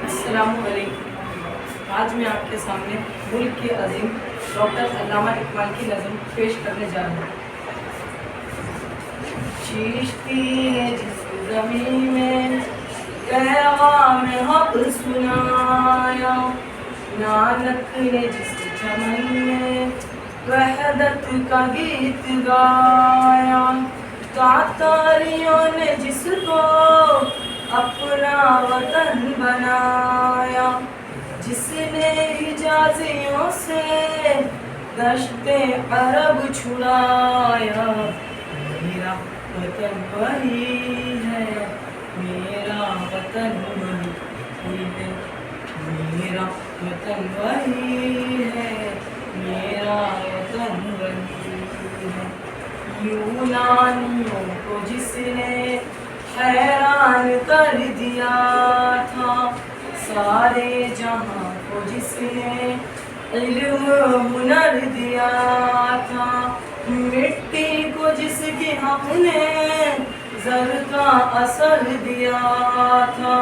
अस्सलामुअलैकुम। आज मैं आपके सामने मुल्क के अजीम डॉक्टर अल्लामा इकबाल की नज़म पेश करने जा रहा हूँ। चिश्ती ने जिस ज़मीं में पैगाम हक़ सुनाया, नानक ने जिस चमन में वहदत का गीत गाया, तातारियों ने जिसको अपना वतन बनाया, जिसने हिजाजियों से दश्ते अरब छुड़ाया, मेरा वतन वही है, मेरा वतन वही है, मेरा वतन वही है, मेरा वतन वही है। यूनानियों को जिसने हैरान कर दिया था, सारे जहां को जिसने इल्म हुनर दिया था, मिट्टी को जिसके हमने ज़र का असर दिया था,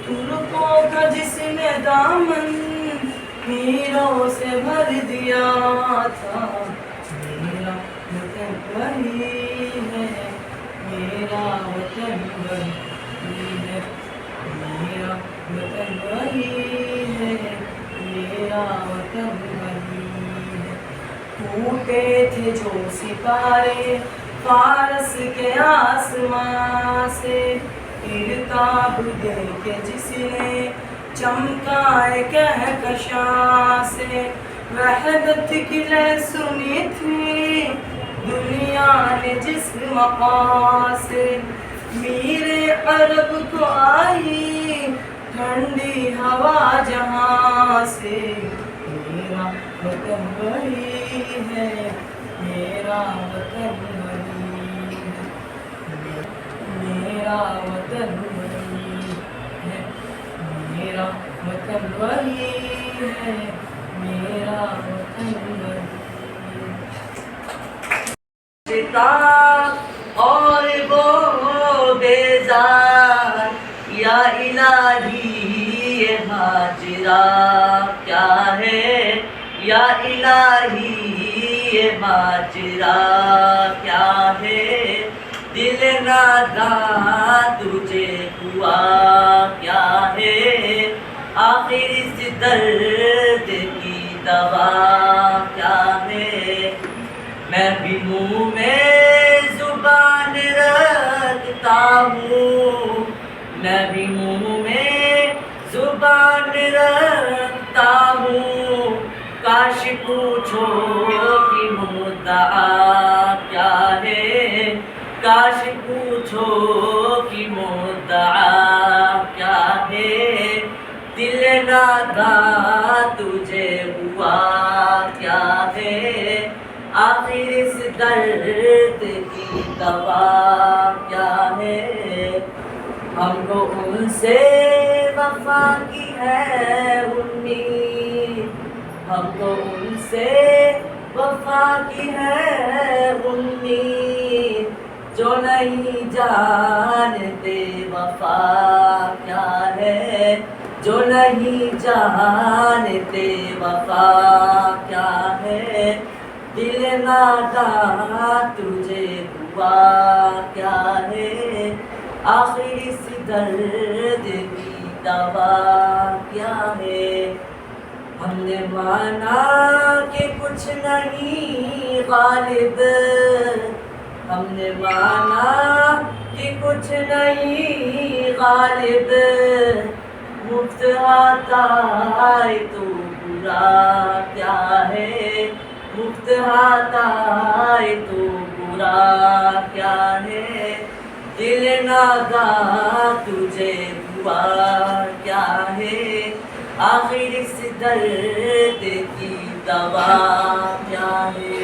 तुर्कों का जिसने दामन हीरों से भर दिया था, मेरा वतन वही है, मेरा वतन वही है, मेरा वतन वही है, मेरा वतन वही है। टूटे थे जो सितारे फारस के आसमां से, इरताब दे के जिसने चमकाए कहकशां से, वहदत की लय सुनी थी दुनिया ने जिस मकां से, मीरे अरब को आई ठंडी हवा जहां से, मेरा वतन वही है, मेरा वतन वही है, मेरा वतन वही है, मेरा वतन वही है, मेरा वतन वही और वो बेजार, या इलाही ये हाजरा क्या है, या इलाही ये हाजरा क्या है, दिल नादां तुझे हुआ क्या है, आखिर इस दर्द की दवा क्या है। मैं भी मुँह में जुबान रखता हूँ, मैं भी मुँह में जुबान रखता हूँ, काश पूछो कि मुद्दा क्या है, काश पूछो कि मुद्दा क्या है, दिल नादां तुझे हुआ क्या है, आखिर इस दर्द की दवा क्या है। हमको उनसे वफा की है उम्मीद, हमको उनसे वफा की है उम्मीद, जो नहीं जानते वफा क्या है, जो नहीं जानते वफा क्या है, दिल नादां तुझे ہوا کیا ہے، آخر اس درد کی دوا کیا ہے۔ ہم نے مانا کہ کچھ نہیں غالب، ہم نے مانا کہ کچھ نہیں غالب، مفت آتا ہے تو برا کیا ہے، مفت آتا ہے تو برا کیا ہے۔ دل ناداں تجھے ہوا کیا ہے، آخر اس درد کی دوا کیا ہے۔